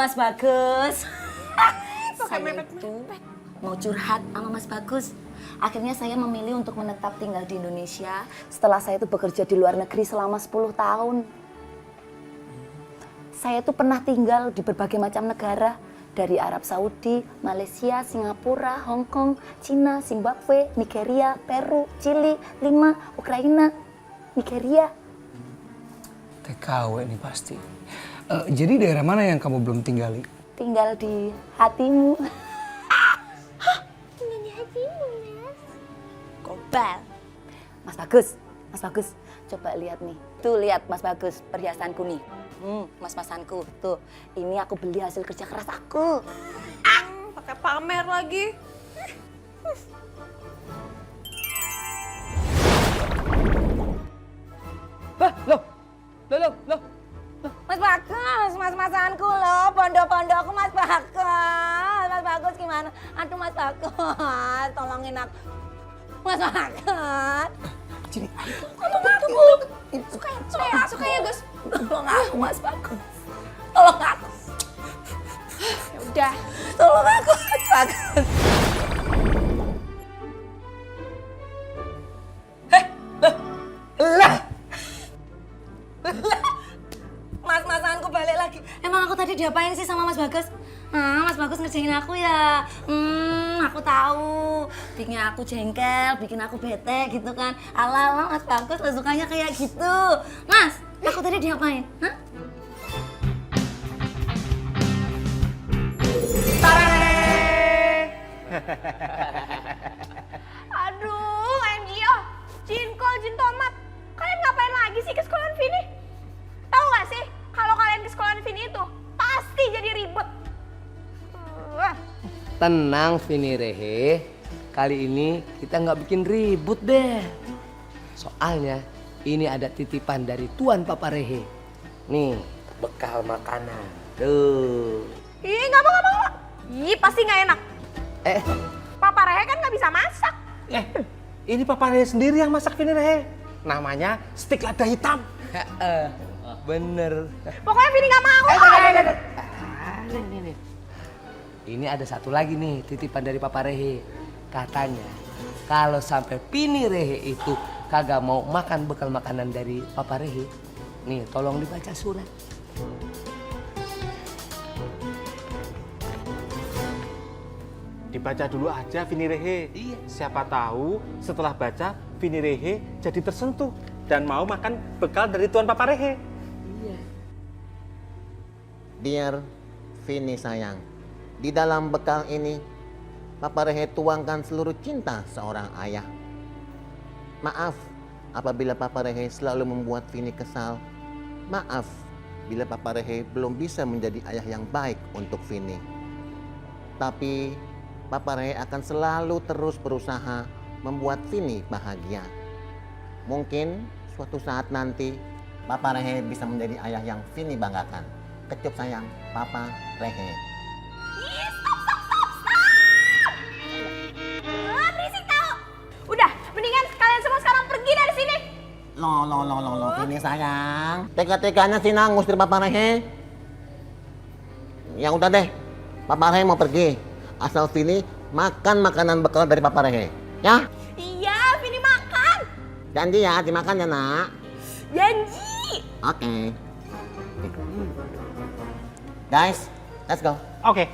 Mas Bagus. Saya itu mau curhat sama Mas Bagus. Akhirnya saya memilih untuk menetap tinggal di Indonesia setelah saya itu bekerja di luar negeri selama 10 tahun. Saya itu pernah tinggal di berbagai macam negara, dari Arab Saudi, Malaysia, Singapura, Hong Kong, Cina, Zimbabwe, Nigeria, Peru, Chili, Lima, Ukraina, Nigeria. TKW ini pasti. Jadi daerah mana yang kamu belum tinggali? Tinggal di hatimu. Tinggal di hatimu, Mas. Gobal. Mas Bagus, coba lihat nih. Tuh lihat Mas Bagus, perhiasanku nih. Mas-masanku, tuh. Ini aku beli hasil kerja keras aku. Pakai pamer lagi. Loh. Mas Bagus, mas-masanku loh, pondok-pondokku Mas Bagus. Mas Bagus gimana? Aduh Mas Bagus, tolongin aku. Mas Bagus. Sini. Tunggu. Suka ya Gus. Tolong aku Mas Bagus. Tolong aku. Ya udah. Tolong aku Mas Bagus. Lah. Mas-masanku balik lagi. Emang aku tadi diapain sih sama Mas Bagus? Mas Bagus ngerjain aku ya. Aku tahu. Bikin aku jengkel, bikin aku bete gitu kan. Ala-ala Mas Bagus sukanya kayak gitu. Mas, aku tadi diapain? Hah? Aduh, MGO. Jinkol, Jin Tomat. Kalian ngapain lagi sih ke sekolahan Vini? Tahu nggak sih, kalau kalian ke sekolahan Vini itu pasti jadi ribet. Tenang Vini Rehe, kali ini kita nggak bikin ribut deh. Soalnya ini ada titipan dari Tuan Papa Rehe. Nih, bekal makanan. Tuh. Ih, nggak mau. Ih, pasti nggak enak. Papa Rehe kan nggak bisa masak. Ini Papa Rehe sendiri yang masak Vini Rehe. Namanya stik lada hitam. Bener. Pokoknya Vini nggak mau. Nih. Ini ada satu lagi nih titipan dari Papa Rehe. Katanya kalau sampai Vini Rehe itu kagak mau makan bekal makanan dari Papa Rehe, nih tolong dibaca surat. Dibaca dulu aja Vini Rehe. Iya. Siapa tahu setelah baca Vini Rehe jadi tersentuh dan mau makan bekal dari Tuan Papa Rehe. Iya. Dear Vini sayang, di dalam bekal ini Papa Rehe tuangkan seluruh cinta seorang ayah. Maaf apabila Papa Rehe selalu membuat Vini kesal. Maaf bila Papa Rehe belum bisa menjadi ayah yang baik untuk Vini. Tapi Papa Rehe akan selalu terus berusaha membuat Vini bahagia. Mungkin suatu saat nanti Papa Rehe bisa menjadi ayah yang Vini banggakan. Kecup sayang, Papa Rehe. Berisik tau. Udah, mendingan kalian semua sekarang pergi dari sini. Loh, Vini sayang. Tega-teganya sih ngusir Papa Rehe. Ya udah deh, Papa Rehe mau pergi. Asal Vini makan makanan bekal dari Papa Rehe. Ya? Iya, Vini makan. Janji ya, dimakan ya nak. Janji. Oke. Guys, let's go. Oke.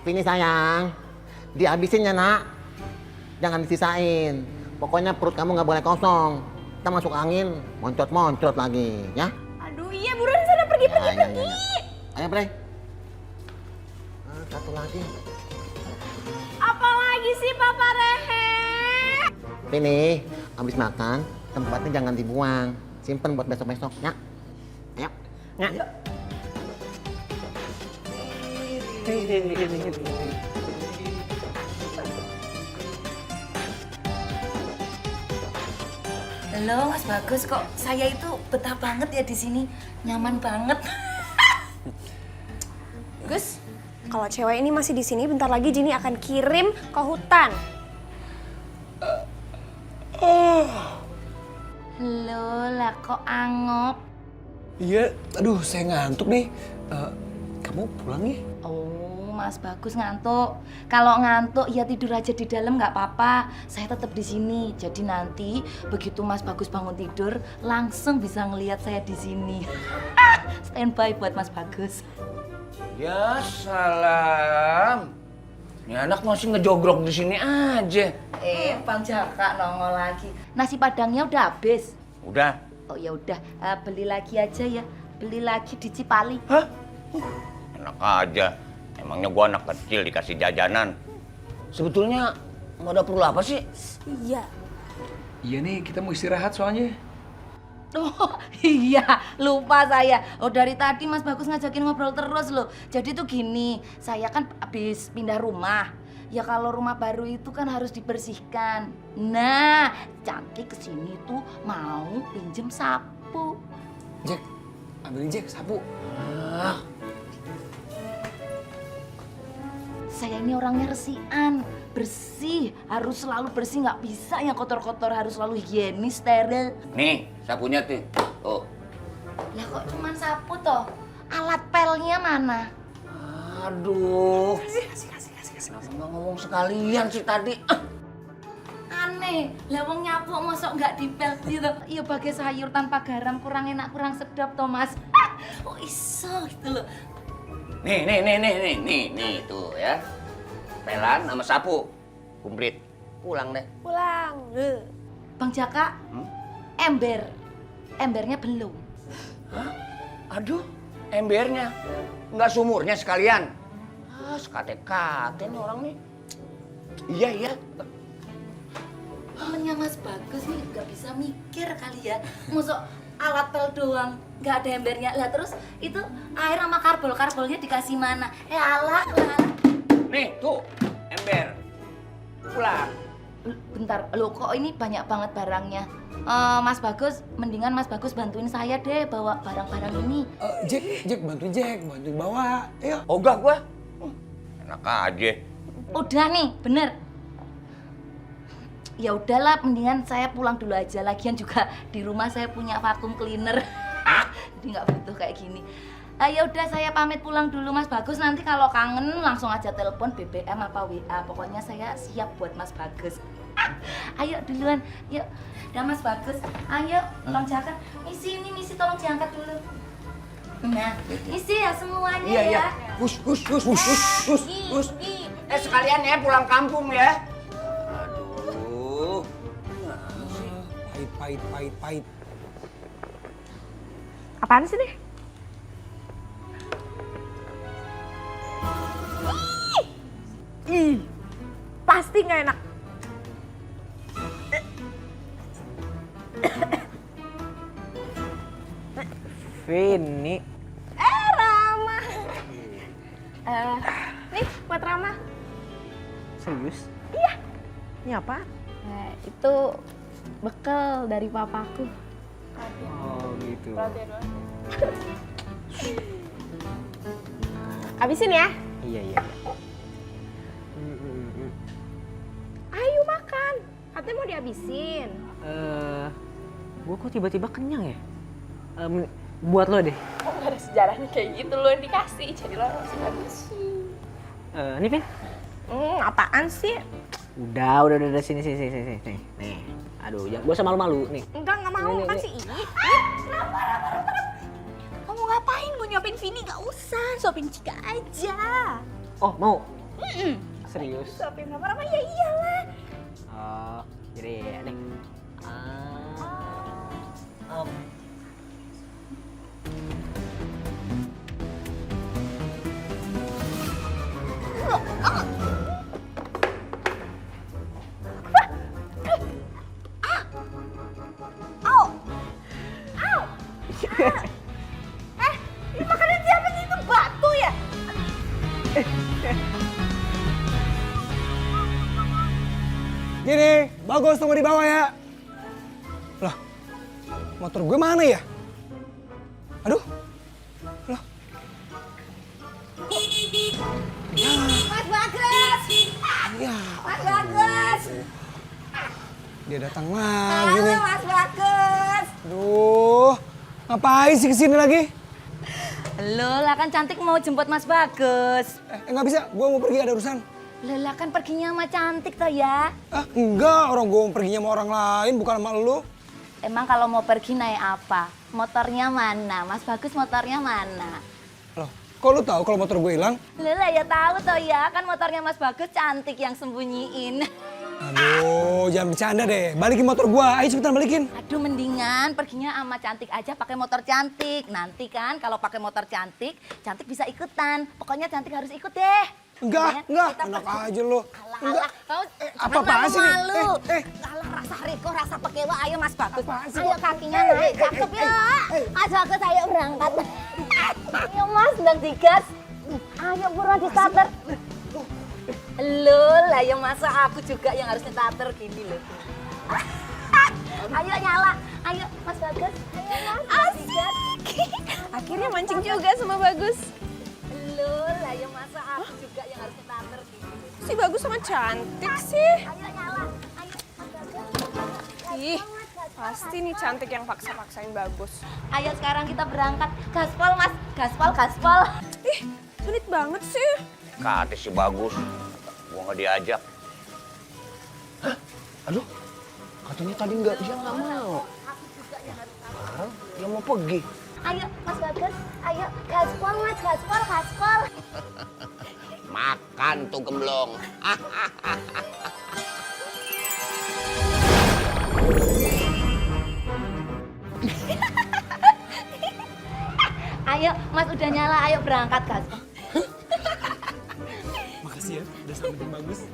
Vini sayang, dihabisin ya nak. Jangan disisain. Pokoknya perut kamu nggak boleh kosong. Kita masuk angin, moncot-moncot lagi, ya? Aduh iya, buruan sana pergi. Ayo, Bre. Satu lagi. Apa lagi sih Papa Rehe? Vini, habis makan, tempatnya jangan dibuang. Simpen buat besok-besok, ya? Ayo. Ya. Halo Mas Bagus, kok saya itu betah banget ya di sini, nyaman banget. Gus, kalau cewek ini masih di sini, bentar lagi Jini akan kirim ke hutan. Loh lah kok angop? Iya, aduh saya ngantuk nih. Kamu pulang ya? Oh, Mas Bagus ngantuk. Kalau ngantuk ya tidur aja di dalam nggak apa-apa. Saya tetap di sini. Jadi nanti begitu Mas Bagus bangun tidur, langsung bisa ngelihat saya di sini. Standby buat Mas Bagus. Ya salam. Ini anak masih ngejogrok di sini aja. Bang Jaka nongol lagi. Nasi padangnya udah habis. Udah. Oh ya udah, beli lagi aja ya. Beli lagi di Cipali. Hah? Enak aja. Emangnya gua anak kecil dikasih jajanan. Sebetulnya mau ada perlu apa sih? Iya. Iya nih, kita mau istirahat soalnya. Oh iya, lupa saya. Oh dari tadi Mas Bagus ngajakin ngobrol terus loh. Jadi tuh gini, saya kan habis pindah rumah. Ya kalau rumah baru itu kan harus dibersihkan. Nah, Cantik kesini tuh mau pinjem sapu. Jack, ambilin Jack sapu. Saya ini orangnya resian, bersih, harus selalu bersih, nggak bisa yang kotor-kotor, harus selalu higienis, steril. Nih, sapunya tuh. Oh, Lah kok cuma sapu toh? Alat pelnya mana? Aduh. Kenapa nggak ngomong sekalian sih tadi? Aneh, lawang nyapu mosok nggak dipel gitu. Iya bagai sayur tanpa garam kurang enak, kurang sedap toh Mas. Oh iso gitu loh. nih tuh ya. Pelan sama sapu. Kumplit. Pulang deh. Pulang. Bang Jaka, embernya belum. Aduh, embernya. Nggak sumurnya sekalian. Sekate-kate nih orang nih. Iya. Temennya Mas Bagus nih nggak bisa mikir kali ya. Mosok alat pel doang, nggak ada embernya. Lah terus itu air sama karbol-karbolnya dikasih mana? Alah. Nih, tuh. Ember. Pulang. Bentar, lo kok ini banyak banget barangnya. Mas Bagus, mendingan Mas Bagus bantuin saya deh bawa barang-barang ini. Jack, bantuin bawa. Ayo. Ogah gua. Enak aja. Udah nih, bener. Ya udahlah, mendingan saya pulang dulu aja. Lagian juga di rumah saya punya vacuum cleaner. Jadi nggak butuh kayak gini. Ya udah saya pamit pulang dulu Mas Bagus. Nanti kalau kangen langsung aja telepon BBM apa WA. Pokoknya saya siap buat Mas Bagus. Ayo duluan, yuk. Dah Mas Bagus. Ayo, Bang Jaka. Misi tolong diangkat dulu. Nah, isi ya semuanya ya. Hus. Sekalian ya pulang kampung ya. Aduh. Pahit. Apaan sih nih? Pasti nggak enak. Vini. Rama. Nih buat Rama. Serius? Iya. Ini apa? Nah, itu bekal dari papaku. Oh gitu. Habisin ya. Iya. Ayo makan. Katanya mau dihabisin. Gua kok tiba-tiba kenyang ya? Buat lo deh. Oh, gak ada sejarahnya kayak gitu, lo yang dikasih, jadi lo harus habisin. Nih Vin. Apaan sih? Udah sini. Nih. Aduh, jangan gua sama malu nih. Enggak mau, Ini. kan sih. Kenapa? Kamu ngapain mau nyopin Vini? Gak usah, sopin Cika aja. Oh, mau? Serius? Sopin Rama, ya iyalah. Oh, jadi nih. Ini makanan siapa sih? Itu batu ya? Gini, Bagus tunggu di bawah ya. Lah, motor gue mana ya? Aduh. Lah. Mas Bagus! Ya, Mas Bagus! dia datang lagi nih. Mas Bagus! Aduh, Ngapain sih kesini lagi? Lo lah kan Cantik mau jemput Mas Bagus. Nggak bisa, gue mau pergi ada urusan. Lo lah kan perginya sama Cantik toh ya. Enggak, orang gue mau perginya sama orang lain, bukan sama lu. Emang kalau mau pergi naik apa? Motornya mana? Mas Bagus motornya mana? Loh, kok lu tahu kalau motor gue hilang? Lo lah ya tahu toh ya, kan motornya Mas Bagus Cantik yang sembunyiin. Aduh, jangan bercanda deh. Balikin motor gue, ayo cepetan balikin. Aduh mendingan perginya sama Cantik aja pakai motor Cantik. Nanti kan kalau pakai motor Cantik, Cantik bisa ikutan. Pokoknya Cantik harus ikut deh. Enggak, enak aja lu. Alah, kamu Apa-apaan sih nih? malu. Alah rasa Riko, rasa pekewa, ayo Mas Bagus. Apaan sih? Ayo kakinya naik, cakep ya. Mas Bagus ayo berangkat. Ayo Mas, dan digas. Ayo buruan di starter. Loh, lah yang masa aku juga yang harus starter gini loh. Ayo nyala, ayo Mas Bagus. Ayo Mas, digas. Akhirnya mancing juga sama Bagus. Loh, lah yang masa aku juga yang harus starter gini loh. Si Bagus sama Cantik sih. Ayo nyala, ayo Mas Bagus. Ih, pasti nih Cantik yang paksa-paksain Bagus. Ayo sekarang kita berangkat. Gaspol Mas, gaspol. Ih, sulit banget sih. Kata si Bagus, gua nggak diajak. Aduh, katanya tadi dia nggak mau. Sekarang dia mau pergi. Ayo Mas Bagus, ayo gaspol Mas, gaspol. Makan tuh gemblong. Ayo Mas udah nyala, ayo berangkat gaspol. Makasih ya, udah sama Bagus.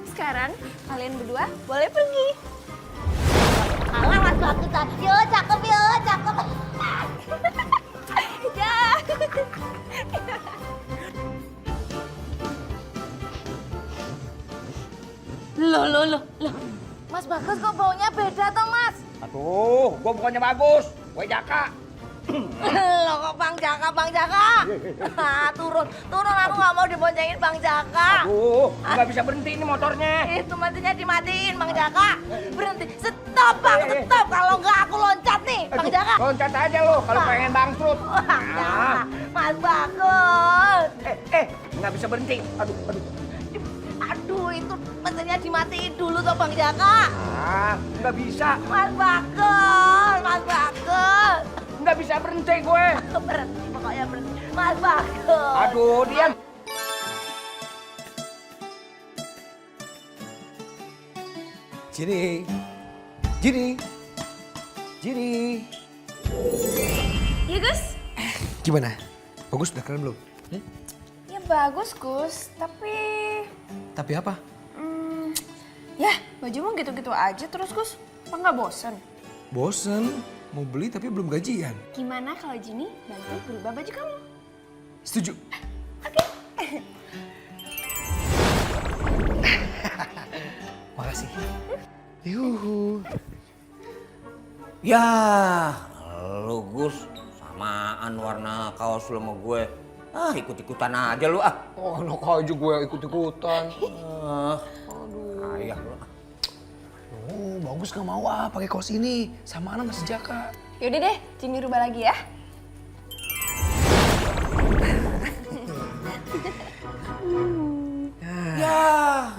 Sekarang kalian berdua boleh pergi. Alah Mas Bagus, yo cakep. Ya. Loh. Mas Bagus kok baunya beda toh Mas? Aduh, gua bukannya Bagus, gua Jaka. Loh kok Bang Jaka? Turun, aku nggak mau diboncengin Bang Jaka. Nggak bisa berhenti ini motornya. Itu matinya dimatiin Bang Jaka. Berhenti, stop Bang, stop. Kalau nggak aku loncat nih Bang Jaka. Loncat aja lo kalau pengen bangkrut. Bang Jaka, Mas Bagus. Nggak bisa berhenti. Aduh, itu mesinnya dimatiin dulu toh Bang Jaka. Nggak bisa. Mas Bagus. Nggak bisa berhenti gue. Berhenti, pokoknya berhenti. Mas Bagus. Aduh, diam. Jadi. Iya Gus? Gimana? Bagus udah keren belum? Ya bagus Gus, tapi... Tapi apa? Ya bajumu gitu-gitu aja terus Gus. Apa nggak bosen? Bosen, mau beli tapi belum gajian. Gimana kalau Jini bantu berubah baju kamu? Setuju. Makasih. Yuhu. Ya, lu Gus, samaan warna kaos lu sama gue. Ikut-ikutan aja lu ah. Oh, enak aja gue ikut-ikutan. Aduh. Ayah lu. Oh, Bagus gak mau pakai kaos ini. Sama anak masih Jaka. Yaudah deh, Jini rubah lagi ya. Ya,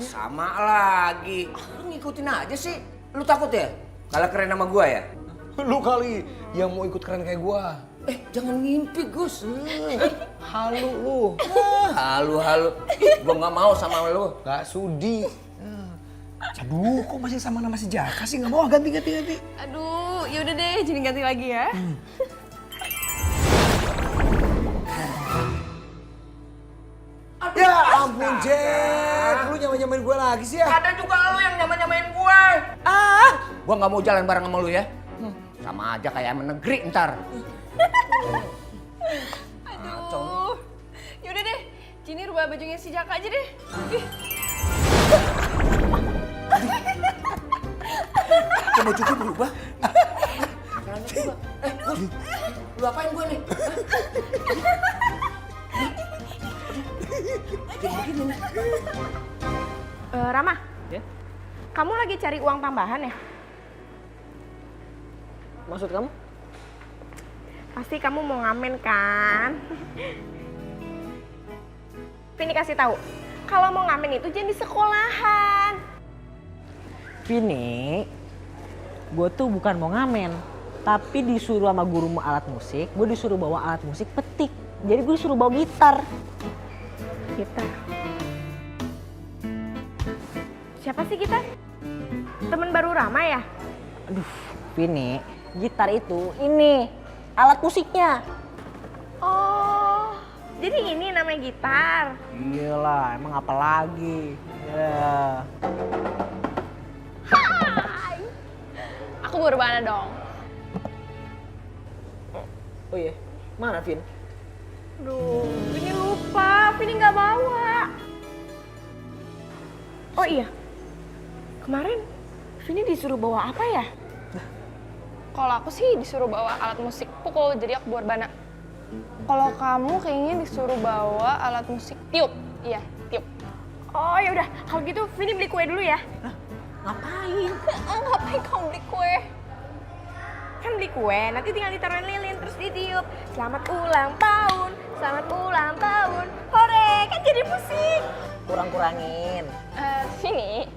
sama lagi. Lu ngikutin aja sih. Lu takut ya? Kalah keren sama gue ya? Lu kali yang mau ikut keren kayak gue. Jangan ngimpi Gus. Halu lu. Halu. Gue nggak mau sama lu. Gak sudi. Aduh, kok masih sama nama si Jaka sih? Gak mau ganti. Aduh, yaudah deh, Jini ganti lagi ya. Ya ampun, Jack. Lu nyamain gue lagi sih ya? Ada juga lu yang nyamain gue. Gue nggak mau jalan bareng sama lu ya. Sama aja kayak ayam negeri ntar. Aduh. Yaudah deh, Jini rubah bajunya si Jaka aja deh. Ih. Coba cukup berubah. Gus, lu apain gue nih? Rama, Ya? kamu lagi cari uang tambahan ya? Maksud kamu? Pasti kamu mau ngamen kan? Vini kasih tahu, kalau mau ngamen itu jangan di sekolahan. Vini, gue tuh bukan mau ngamen, tapi disuruh sama gurumu alat musik, gue disuruh bawa alat musik petik. Jadi gue disuruh bawa gitar. Gitar. Siapa sih gitar? Temen baru Rama ya? Aduh, Vini, gitar itu ini alat musiknya. Oh, jadi ini namanya gitar. Iyalah, emang apa lagi? Ya. Hai, aku berbana dong. Oh iya, mana Vin? Aduh, Vini lupa, Vini nggak bawa. Oh iya, kemarin Vini disuruh bawa apa ya? Kalau aku sih disuruh bawa alat musik pukul, jadi aku berbana. Kalau kamu kayaknya disuruh bawa alat musik tiup. Iya, tiup. Oh ya udah, kalau gitu Vini beli kue dulu ya. Ngapain? Ngapain kamu beli kue? Kan beli kue, nanti tinggal ditaruhin lilin terus ditiup. Selamat ulang tahun, selamat ulang tahun. Hore, kan jadi musik. Kurang-kurangin. Vini,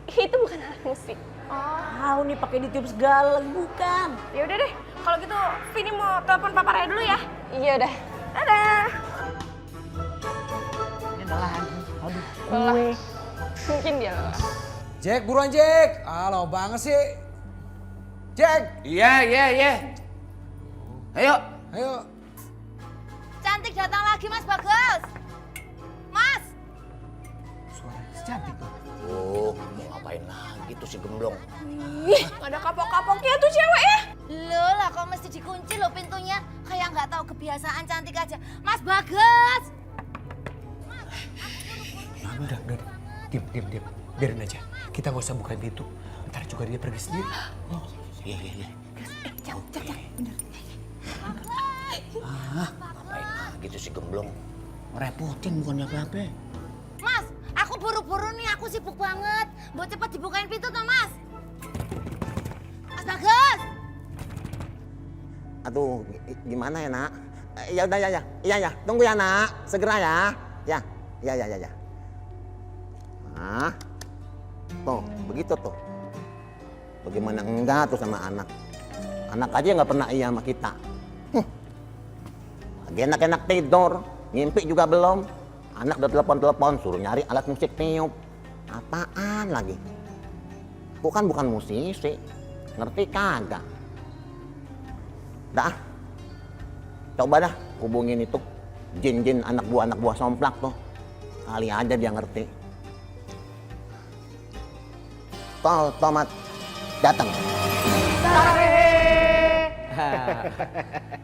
itu bukan alat musik. Tahu nih pakai ditiup segala, bukan. Ya udah deh, kalau gitu Vini mau telepon Papa Raya dulu ya. Iya udah. Dadah. Ini ada lagi. Aduh, Lelah. kue. Mungkin dia lelah. Jack, buruan Jack. Ah, lama banget sih. Jack, Iya. Ayo. ayo. Cantik datang lagi Mas Bagus. Mas. Suara cantik tuh. Oh, mau ngapain lagi tuh si gemblong? Ih, ada kapok-kapoknya tuh cewek ya. Loh lah kok mesti dikunci loh pintunya. Kayak nggak tahu kebiasaan cantik aja. Mas Bagus. Nah, udah. Diam. Biarin aja. Kita nggak usah bukain pintu. Ntar juga dia pergi sendiri. Oh. Iya. Ngapain lagi tuh si gemblong? Ngerepotin bukannya apa-apa. Mas, aku buru-buru nih, aku sibuk banget. Mau cepet dibukain pintu toh, Mas. Mas Bagus. Aduh, gimana ya, Nak? Ya udah ya. Iya. Tunggu ya, Nak. Segera ya. Ya. Nah. Tuh, begitu tuh. Bagaimana enggak tuh sama anak? Anak aja nggak pernah iya sama kita. Lagi enak-enak tidur, ngimpi juga belum. Anak udah telepon, suruh nyari alat musik tiup. Apaan lagi? Aku kan bukan musisi, ngerti kagak? Dah, coba dah hubungin itu jin anak buah somplak tuh. Kali aja dia ngerti. Tomat datang.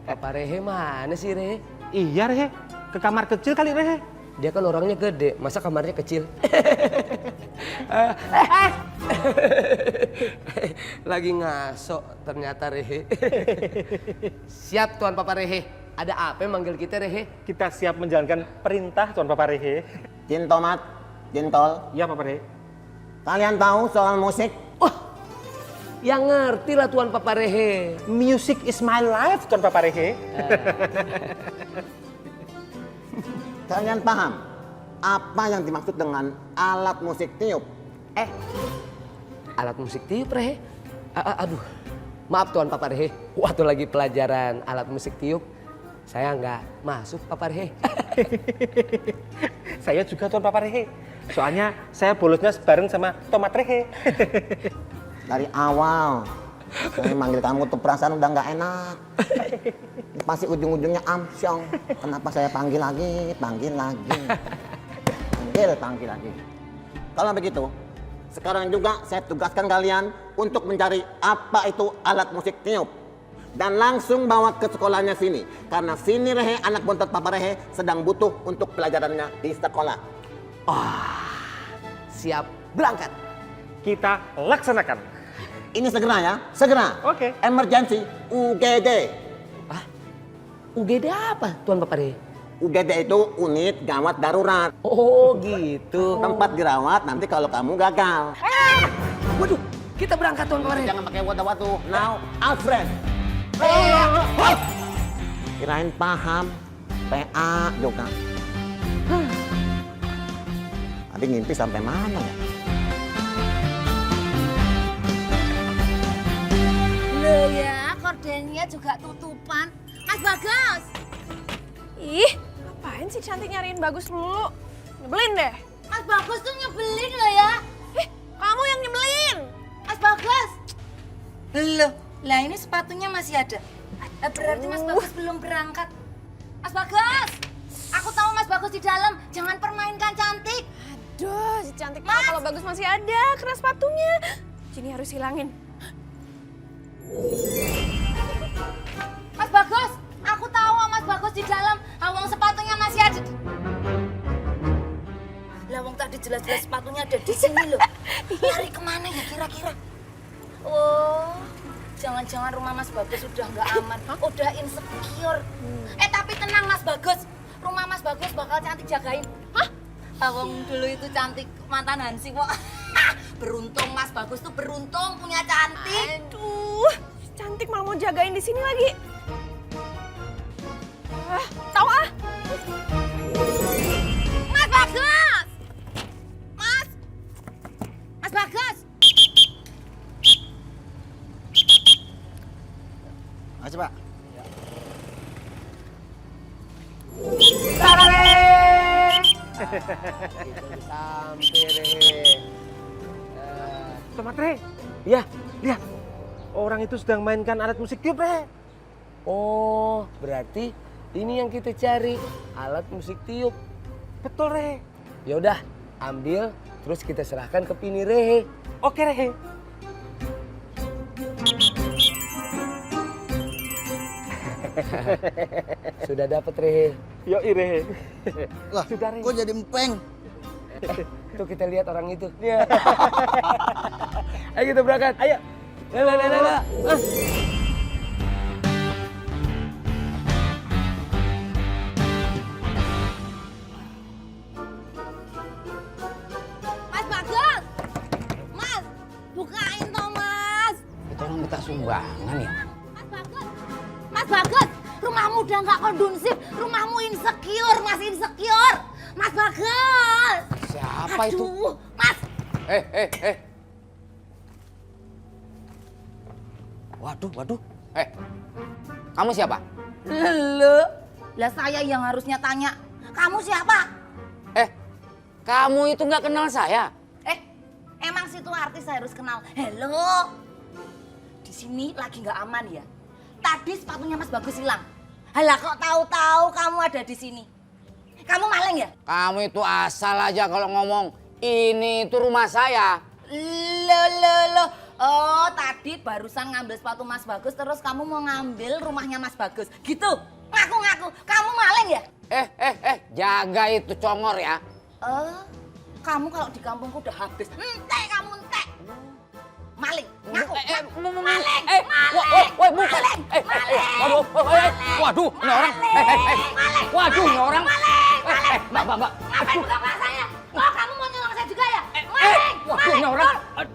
Papa Rehe mana sih Rehe? Iya Rehe, ke kamar kecil kali Rehe. Dia kan orangnya gede, masa kamarnya kecil? Lagi ngaso ternyata Rehe. Siap Tuan Papa Rehe. Ada apa yang manggil kita Rehe? Kita siap menjalankan perintah Tuan Papa Rehe. Jin Tomat, Jintol. Iya Papa Rehe. Kalian tahu soal musik? Yang ngerti lah Tuan Papa Rehe. Music is my life Tuan Papa Rehe. Kalian paham apa yang dimaksud dengan alat musik tiup? Alat musik tiup Rehe? Aduh, maaf Tuan Papa Rehe. Waktu lagi pelajaran alat musik tiup, saya nggak masuk Papa Rehe. Saya juga Tuan Papa Rehe. Soalnya saya bolosnya bareng sama Tomat Rehe. Dari awal saya manggil kamu tuh perasaan udah nggak enak. Pasti ujung-ujungnya amsyong. Kenapa saya panggil lagi? Kalau begitu, sekarang juga saya tugaskan kalian untuk mencari apa itu alat musik tiup. Dan langsung bawa ke sekolahnya Vini. Karena Vini Rehe, anak bontot Papa Rehe, sedang butuh untuk pelajarannya di sekolah. Siap, berangkat. Kita laksanakan. Ini segera ya, segera. Oke. Emergency, UGD. UGD apa Tuan Papa Rehe? UGD itu unit gawat darurat. Oh gitu. Tempat dirawat nanti kalau kamu gagal. Waduh, kita berangkat Tuan Papa Rehe. Jangan pakai wadah-wadah. Now, Alfred. Kirain paham. PA juga. Tadi ngimpi sampai mana ya? Loh ya, kordennya juga tutupan. Mas Bagas! Ih, ngapain sih Cantik nyariin Bagus dulu? Nyebelin deh. Mas Bagas tuh nyebelin loh ya. Kamu yang nyebelin. Mas Bagas! Loh, lah ini sepatunya masih ada. Berarti Mas Bagas belum berangkat. Mas Bagas! Aku tahu Mas Bagas di dalam. Jangan permainkan Cantik. Aduh, si Cantik malah kalau Bagus masih ada kena sepatunya. Jadi harus hilangin. Mas Bagas! Aku tahu Mas Bagas di dalam. Awang sepatunya masih ada. Lawang tadi jelas-jelas sepatunya ada di sini loh. Lari kemana ya kira-kira? Oh, jangan-jangan rumah Mas Bagas udah nggak aman, udah insecure. Tapi tenang Mas Bagas, rumah Mas Bagas bakal Cantik jagain. Hah? Awang dulu itu Cantik mantan Hansi kok. Beruntung Mas Bagas tuh beruntung punya Cantik. Aduh, Cantik malah mau jagain di sini lagi. Tahu ah? Mas Bagas! Mas Bagas! Makasih, Pak. Sampai Rehe. Tomat Re. Iya, lihat. Orang itu sedang mainkan alat musik tiup, Re. Oh, berarti ini yang kita cari, alat musik tiup. Betul, Re. Ya udah, ambil terus kita serahkan ke Pini Rehe. Oke, Re. Sudah dapat Rehe. Yuk, Re. Lah, Sudah, Re. kok jadi empeng? Tuh kita lihat orang itu. Iya. Ayo kita berangkat. Ayo. Lala. Mas Bagas! Mas! Bukain toh Mas! Itu orang minta sumbangan ya? Mas Bagas! Mas Bagas! Rumahmu udah nggak kondusif, rumahmu insecure, Mas insecure! Mas Bagas! Siapa itu? Aduh, Mas! Waduh. Kamu siapa? Lele, lah saya yang harusnya tanya, kamu siapa? Kamu itu nggak kenal saya? Emang situ artis saya harus kenal. Halo, di sini lagi nggak aman ya. Tadi sepatunya Mas Bagus hilang. Halah kok tahu-tahu kamu ada di sini? Kamu maling ya? Kamu itu asal aja kalau ngomong. Ini itu rumah saya. Loh. Oh, tadi barusan ngambil sepatu Mas Bagus, terus kamu mau ngambil rumahnya Mas Bagus. Gitu? Ngaku-ngaku. Kamu maling ya? Jaga itu congor ya. Kamu kalau di kampungku udah habis. Entek kamu, entek. Maling. Ngaku. Maling. Bukan. Waduh, ini orang. Waduh, ini orang. Mbak. Ngapain buka kelas saya? Oh, kamu mau nyolong saya juga ya? Maling. Waduh, ini orang. Maling.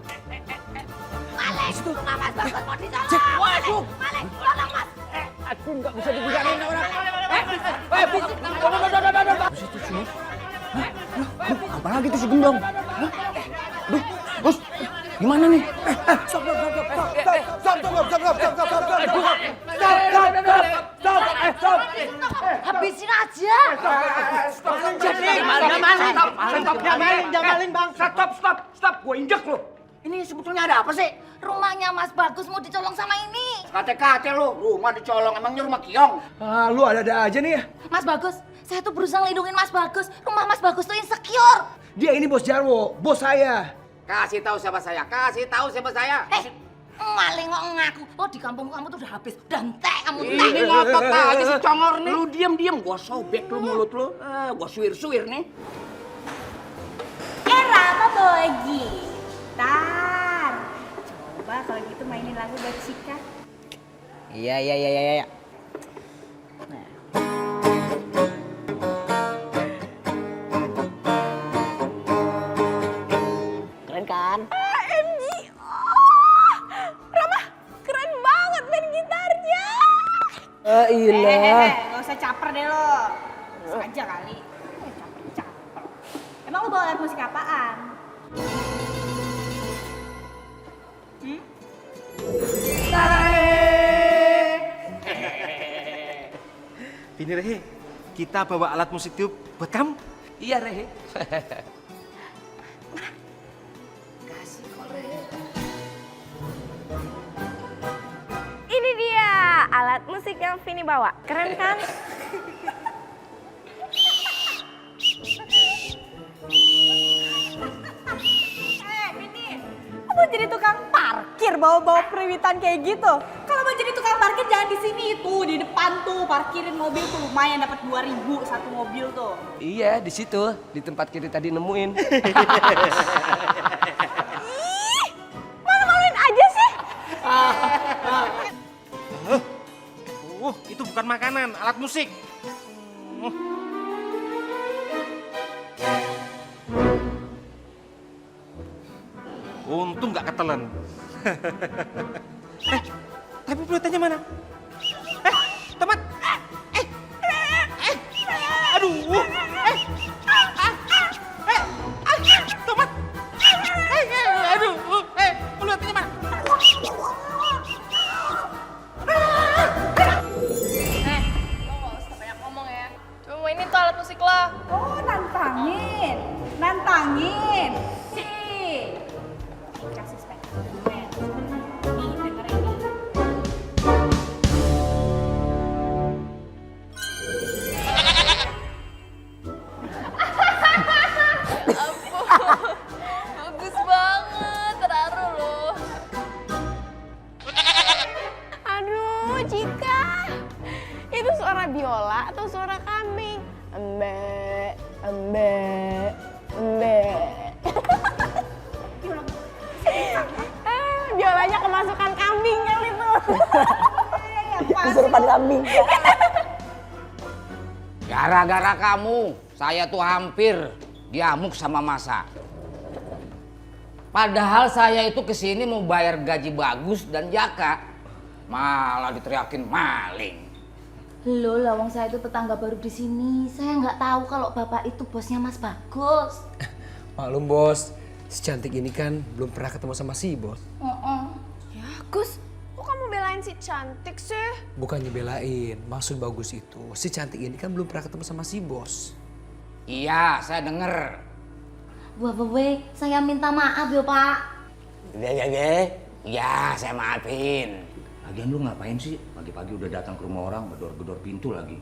Rumah Mas Bagus mau dicolong. Waduh. Maling. Tolong Mas. Aduh, nggak bisa dibilangin ini orang. Apa lagi tuh si Gendong? Duh, Bos, gimana nih? Stop. Habisin aja. Maling, Bang. Stop. Gue injek lo. Ini sebetulnya ada apa sih? Rumahnya Mas Bagus mau dicolong sama ini. Kate-kate lo, rumah dicolong. Emangnya rumah Kiong? Lu ada-ada aja nih ya. Mas Bagus, saya tuh berusaha lindungin Mas Bagus. Rumah Mas Bagus tuh insecure. Dia ini bos Jarwo, bos saya. Kasih tahu siapa saya. Maling kok ngaku. Oh, di kampung kamu tuh udah habis. Udah entek kamu, entek. Ini ngotot aja si congor nih. Lu diem, gua sobek lu mulut lu. Gua suir-suir nih. Era apa bawa gitar? Coba kalau gitu mainin lagu buat Cika. Iya. Keren kan? AMG. Rama, keren banget main gitarnya. Ilah. deh lo. Sengaja kali. Caper-caper. Emang lo bawa alat musik apaan? Vini Rehe, kita bawa alat musik tiup buat kamu. Iya Rehe. Ini dia alat musik yang Vini bawa. Keren kan? Vini, kamu jadi tukang parkir bawa-bawa periwitan kayak gitu? Kalau mau jadi tukang parkir jangan di sini tuh, di depan tuh parkirin mobil tuh lumayan dapat 2.000 satu mobil tuh. Iya, di situ, di tempat kiri tadi nemuin. Ih, malu-maluin aja sih. Itu bukan makanan, alat musik. Untung nggak ketelan. Tapi pulpennya mana? Tomat. Aduh. Tomat. Aduh. Pulpennya mana? Lo gak usah banyak ngomong ya. Cuma mainin tuh alat musik lah. Oh, nantangin. Nantangin. Sih. Kasih spek. Nih, dengerin nih. Bagus banget, terharu loh. Aduh, Cika. Itu suara biola atau suara kambing? Embe, embe, embe. Biolanya kemasukan kambing kali itu. Kesurupan kambing. Gara-gara kamu, saya tuh hampir diamuk sama masa. Padahal saya itu kesini mau bayar gaji bagus dan jaka, malah diteriakin maling. Loh, lawang saya itu tetangga baru di sini. Saya nggak tahu kalau bapak itu bosnya Mas Bagus. Maklum bos, si cantik ini kan belum pernah ketemu sama si bos. Ya, Gus, kok kamu belain si cantik sih? Bukannya belain, maksud bagus itu si cantik ini kan belum pernah ketemu sama si bos. Iya, saya denger. Wah, saya minta maaf ya Pak. Ya, saya maafin. Lagian lu ngapain sih? Pagi-pagi udah datang ke rumah orang, gedor-gedor pintu lagi.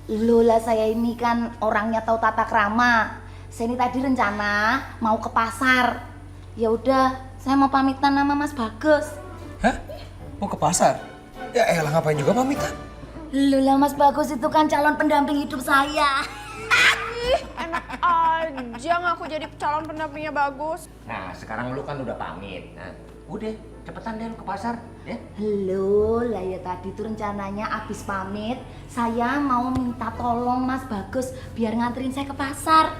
Lola, saya ini kan orangnya tahu tata krama. Saya ini tadi rencana mau ke pasar. Ya udah, saya mau pamitan sama Mas Bagus. Hah? Mau ke pasar? Ya elah, ngapain juga pamitan? Lola, Mas Bagus itu kan calon pendamping hidup saya. Enak aja ngaku jadi calon pendampingnya Bagus. Nah, sekarang lu kan udah pamit. Nah, udah, cepetan deh lu ke pasar, ya. Halo, lah ya tadi tuh rencananya abis pamit saya mau minta tolong Mas Bagus biar nganterin saya ke pasar.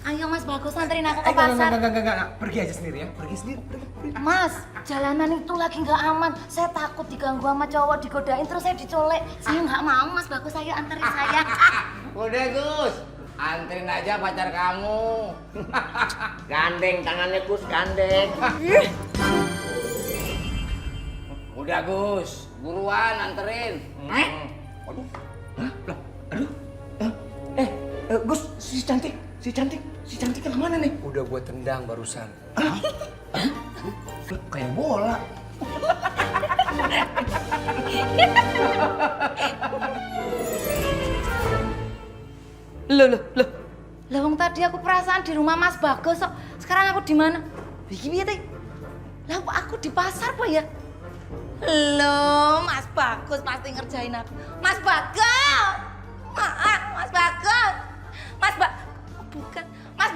Ayo Mas Bagus nganterin aku ke pasar. Enggak. Pergi aja sendiri ya, pergi sendiri. Mas, jalanan itu lagi nggak aman. Saya takut diganggu sama cowok, digodain terus saya dicolek. Saya nggak mau Mas Bagus, ayo anterin saya. Udah Gus, anterin aja pacar kamu. Gandeng tangannya Gus, gandeng. Udah Gus, buruan anterin. Gus, si cantik kemana nih? Udah gua tendang barusan. Kayak bola. Loh. Lawang tadi aku perasaan di rumah Mas Bagus kok. Sekarang aku di mana? Iki piye teh? Lah aku di pasar apa ya? Loh, Mas Bagus pasti ngerjain aku. Mas Bagus! Maaf, Mas Bagus! Bukan. Mas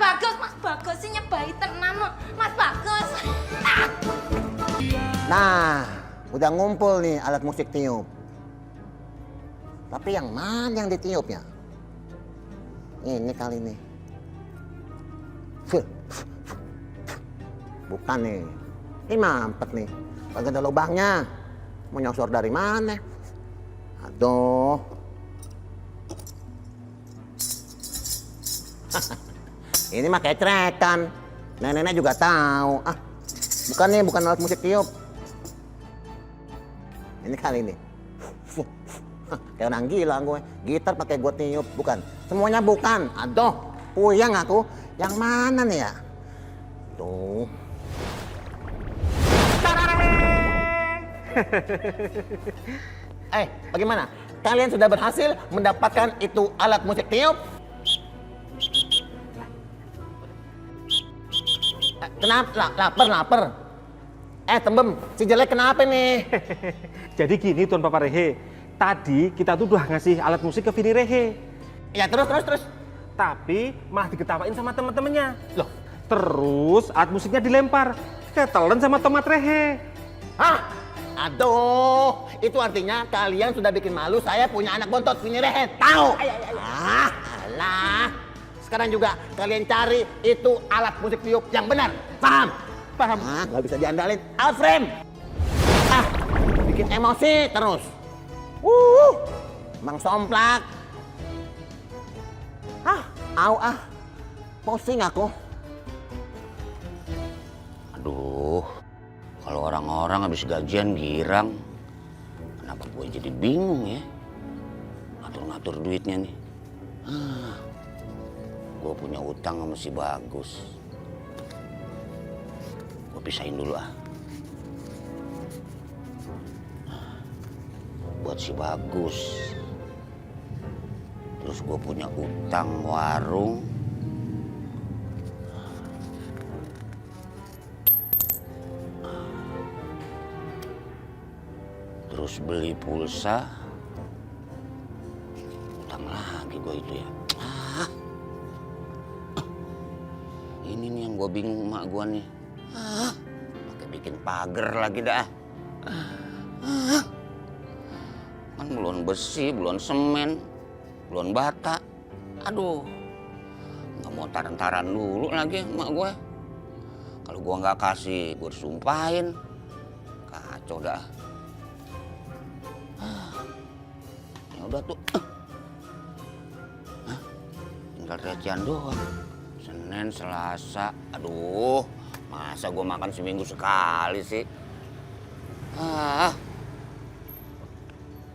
Bagus sih nyebai tenan loh. Mas Bagus! Nah, udah ngumpul nih alat musik tiup. Tapi yang mana yang ditiupnya? Ini kali nih. Bukan nih. Ini mampet nih. Kagak ada lubangnya. Mau nyosor dari mana? Aduh. Ini mah kecrekan. Nenek-nenek juga tahu. Ah, bukan alat musik tiup. Ini kali ini. Kayak orang gila gue. Gitar pakai gue tiup, bukan. Semuanya bukan. Aduh, puyeng aku. Yang mana nih ya? Tuh. Bagaimana? Kalian sudah berhasil mendapatkan itu alat musik tiup? Kenapa? Lapar. Tembem, si jelek kenapa nih? Jadi gini Tuan Papa Rehe, tadi kita tuh udah ngasih alat musik ke Vini Rehe. Ya terus. Tapi malah diketawain sama temen-temennya. Loh, terus alat musiknya dilempar, ketelen sama Tomat Rehe. Hah? Aduh, itu artinya kalian sudah bikin malu saya punya anak bontot Vini Rehe. Tahu? Alah. Sekarang juga kalian cari itu alat musik tiup yang benar. Paham? Paham. Nggak bisa diandalin. Alfrem. Bikin emosi terus. Mang Somplak. Pusing aku. Aduh, kalau orang-orang habis gajian girang, kenapa gue jadi bingung ya? Ngatur-ngatur duitnya nih. Gue punya utang sama si Bagus. Gue pisahin dulu ah. Buat si Bagus. Terus gue punya utang warung. Terus beli pulsa. Utang lagi gue itu ya. Ini nih yang gue bingung emak gue nih. Pakai bikin pagar lagi dah. Kan belum besi, belum semen, belum bata. Aduh, nggak mau taran-taran dulu lagi emak gue. Kalau gue nggak kasih, gue disumpahin. Kacau dah. Ya udah tuh. Tinggal recehan doang. Senin, Selasa, aduh, masa gue makan seminggu sekali sih?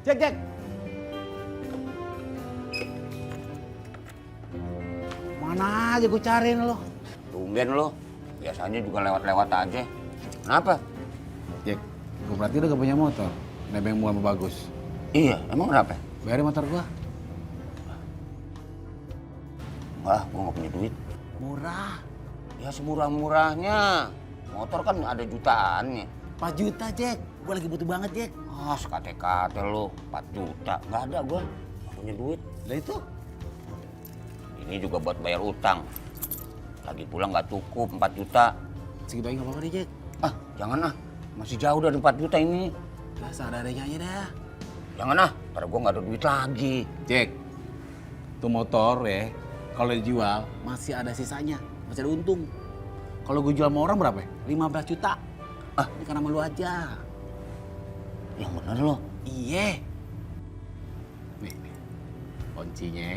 Jack. Mana aja gue cariin lo. Tumben lo, biasanya juga lewat-lewat aja. Kenapa? Jack, gue berarti udah gak punya motor. Nebeng mua sama Bagus. Iya, emang kenapa? Bayarin motor gua. Wah, gue gak punya duit. Murah. Ya semurah-murahnya. Motor kan ada jutaannya. 4 juta, Jack. Gue lagi butuh banget, Jack. Sekate-kate lo, 4 juta. Gak ada gue, gak punya duit. Lah itu? Ini juga buat bayar utang. Lagi pulang gak cukup 4 juta. Segitu aja gak apa-apa deh, Jack. Jangan ah. Masih jauh dari 4 juta ini. Lah, seadanya aja dah. Jangan ah, ntar gue gak ada duit lagi. Jack, tuh motor ya, kalau dijual masih ada sisanya. Masih ada untung. Kalau gue jual sama orang berapa ya? 15 juta. Ini kan sama lu aja. Yang bener lo? Iya. Nih, kuncinya.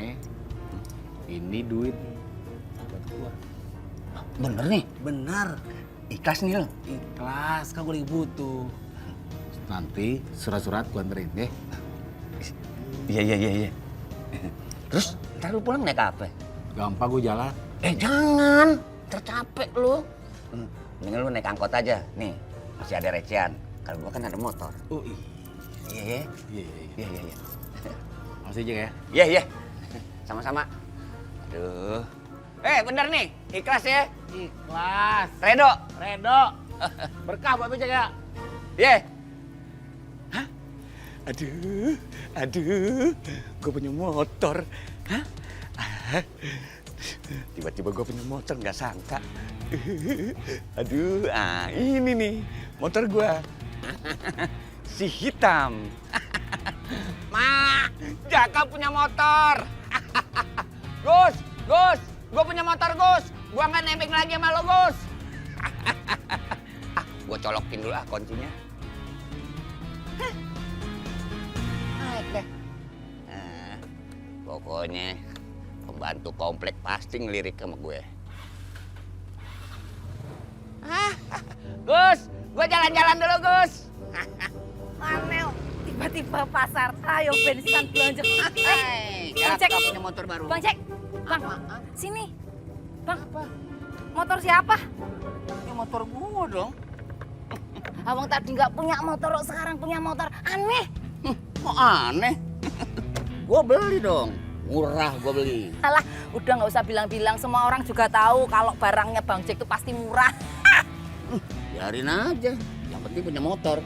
Ini duit buat gua. Bener nih? Bener. Ikhlas nih lo? Ikhlas, kan gue lagi butuh. Nanti surat-surat gua anterin deh. Iya. Terus ntar lu pulang naik apa? Gampang gue jalan. Jangan, tercapek lu. Mendingan lu naik angkot aja. Nih, masih ada recehan. Kalau gua kan ada motor. Oh Iya. iya. Makasih Jack ya. Iya. Sama-sama. Aduh. Bener nih, ikhlas ya? Ikhlas. Redo. Berkah buat lu Jack ya. Iya. Aduh, gue punya motor. Tiba-tiba gue punya motor, nggak sangka. Aduh, ini nih motor gue. Si hitam. Ma, Jaka punya motor. Gus, gue punya motor Gus. Gue nggak nebeng lagi sama lo Gus. Gue colokin dulu kuncinya. Naik deh. Pokoknya Pembantu komplek pasti ngelirik sama gue. Gus, gue jalan-jalan dulu Gus. Manel, tiba-tiba pasar, ayo bensin belanja. Bang Cek, punya motor baru. Bang Cek, Bang, sini. Bang, motor siapa? Ini motor gue dong. Abang tadi nggak punya motor, sekarang punya motor. Aneh. Kok aneh? Gue beli dong. Murah gue beli. Alah, udah nggak usah bilang-bilang. Semua orang juga tahu kalau barangnya Bang Jack itu pasti murah. Biarin aja. Yang penting punya motor.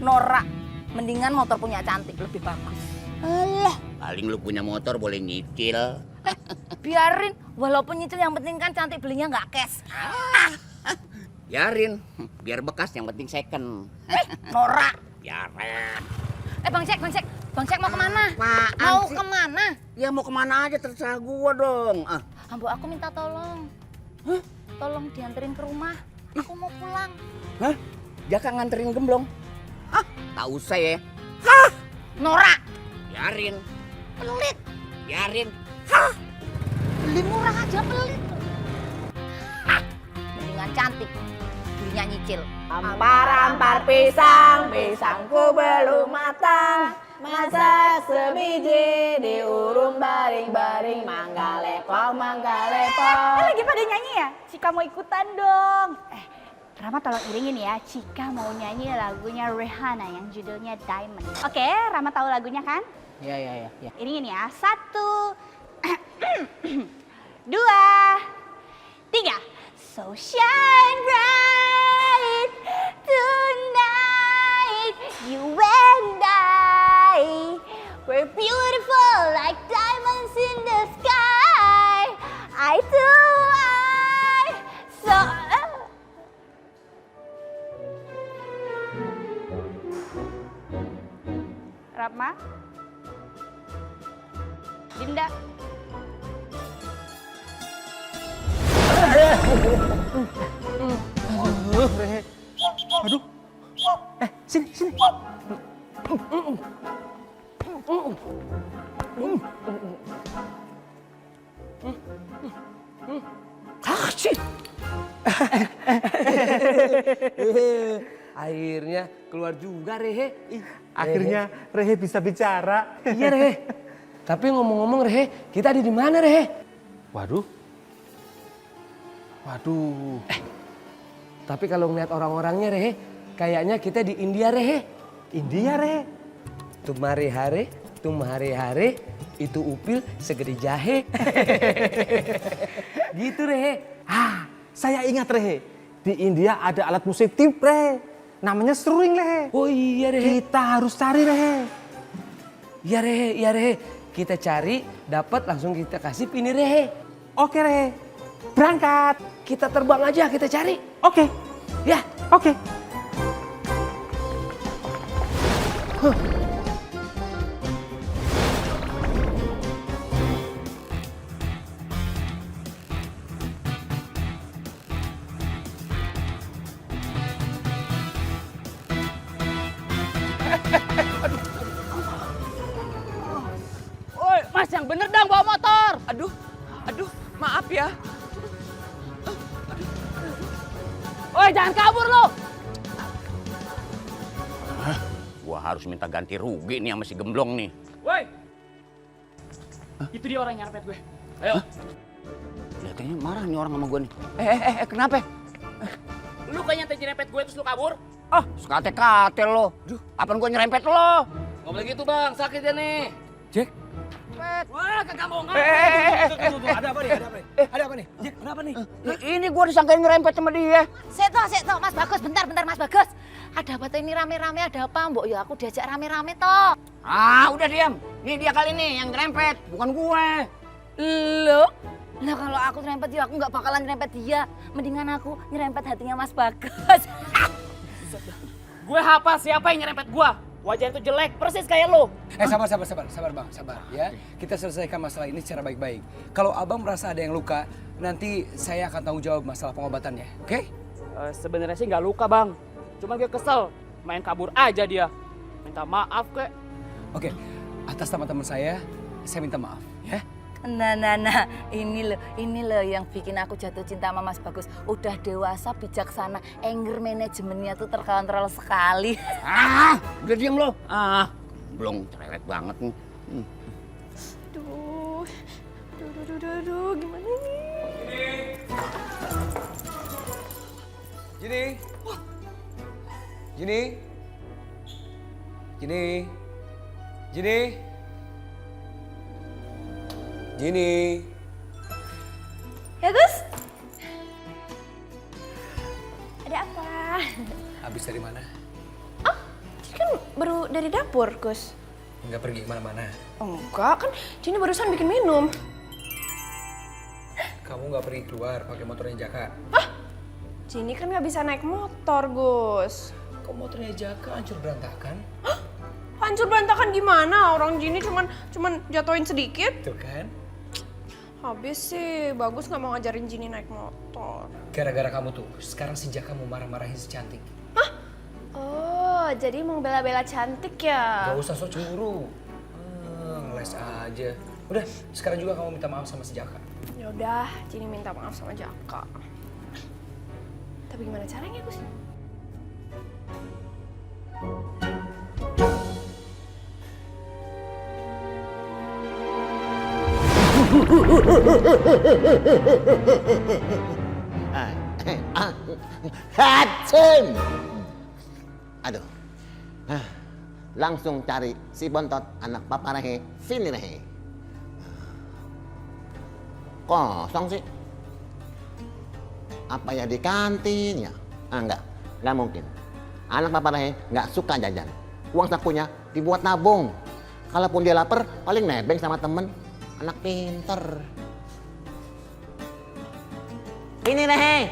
Norak, mendingan motor punya cantik, lebih bagus. Alah, paling lu punya motor boleh nyicil. Biarin, walaupun nyicil yang penting kan cantik, belinya nggak cash. Biarin, biar bekas yang penting second. Norak. Biarin. Bang Jack mau kemana? Apaan Mau sih? kemana? Ya mau kemana aja terserah gua dong. Ambo, aku minta tolong. Tolong dianterin ke rumah. Aku mau pulang. Hah? Jaka nganterin gemblong? Tak usah ya. Norak. Biarin. Pelit. Biarin. Beli murah aja pelit. Mendingan cantik, belinya nyicil. Ampar-ampar pisang, pisangku belum matang. Masak sebiji diurung baring-baring, mangga lepong. Lagi pada nyanyi ya? Cika mau ikutan dong. Rama tolong iringin ya, Cika mau nyanyi lagunya Rihanna yang judulnya Diamond. Oke, Rama tahu lagunya kan? Iya. Iringin ya, 1, 2, 3. So shine bright tonight, you and I, we're beautiful like diamonds in the sky. Eye to eye, so. Rama, Dinda. Aduh. Sini. Akhirnya keluar juga Rehe. Akhirnya Rehe bisa bicara. Iya Rehe. Tapi ngomong-ngomong Rehe, kita ada di mana Rehe? Waduh. Tapi kalau ngeliat orang-orangnya Rehe, kayaknya kita di India Rehe. India Rehe. Tumhare hare, itu upil segede jahe. Gitu Rehe. Saya ingat Rehe. Di India ada alat musik tip Rehe. Namanya seruling Rehe. Oh iya Rehe. Kita harus cari Rehe. Iya Rehe. Kita cari, dapat langsung kita kasih pini Rehe. Oke Rehe. Berangkat. Kita terbang aja, kita cari. Oke. Ya. Oke. Woi, Mas yang bener dong bawa motor. Aduh, maaf ya. Woi, jangan kabur lo. Gua harus minta ganti rugi nih sama si gemblong nih. Woi. Itu dia orang yang nyarpet gue. Ayo. Kelihatannya marah nih orang sama gua nih. Kenapa? Lu kayaknya tadi nyerempet gue terus lu kabur. Sekate-kate lo. Apaan gua nyerempet lo? Nggak boleh gitu bang, sakit ya nih. Jack. Wah, kagak mau nggak? Ada apa nih? Jack, kenapa nih? Ini gua disangkain nyerempet sama dia. Seto, Mas Bagus, bentar Mas Bagus. Ada apa tuh ini rame-rame, ada apa? Mbok ya aku diajak rame-rame toh. Udah diam. Nih dia kali nih yang nyerempet, bukan gue. Loh? Lah kalau aku nyerempet ya aku nggak bakalan nyerempet dia. Mendingan aku nyerempet hatinya Mas Bagus. Gue apa? Siapa yang nyerempet gue? Wajah itu jelek, persis kayak lo. Sabar bang, sabar ya. Kita selesaikan masalah ini secara baik-baik. Kalau abang merasa ada yang luka, nanti saya akan tanggung jawab masalah pengobatannya, oke? Sebenarnya sih nggak luka bang, cuma gue kesel, main kabur aja dia. Minta maaf kek. Oke, atas nama teman saya minta maaf ya. Nah, ini loh yang bikin aku jatuh cinta sama Mas Bagus. Udah dewasa, bijaksana, anger manajemennya tuh terkontrol sekali. Udah diam lo. Belum cerewet banget nih. Aduh, gimana nih? Gini. Ya Gus? Ada apa? Habis dari mana? Jadi kan baru dari dapur, Gus. Nggak pergi kemana-mana. Enggak, kan Jini barusan bikin minum. Kamu nggak pergi keluar pakai motornya Jaka. Jini kan nggak bisa naik motor, Gus. Kok motornya Jaka hancur berantakan? Hancur berantakan gimana? Orang Jini cuman jatuhin sedikit. Tuh kan? Habis sih, Bagus nggak mau ngajarin Jini naik motor. Gara-gara kamu tuh, sekarang si Jaka mau marah-marahin si Cantik. Oh, jadi mau bela-bela cantik ya? Gak usah sok cemburu. Ngeles aja. Udah, sekarang juga kamu minta maaf sama si Jaka. Ya udah, Jini minta maaf sama Jaka. Tapi gimana caranya, Gus? Hacim! Aduh. Langsung cari si Bontot, anak Papa Rehe, Vini Rehe. Kosong sih. Apa ya di kantin ya? Enggak mungkin. Anak Papa Rehe nggak suka jajan. Uang sakunya dibuat nabung. Kalaupun dia lapar, paling nebeng sama temen. Anak pinter. Ini Rehe.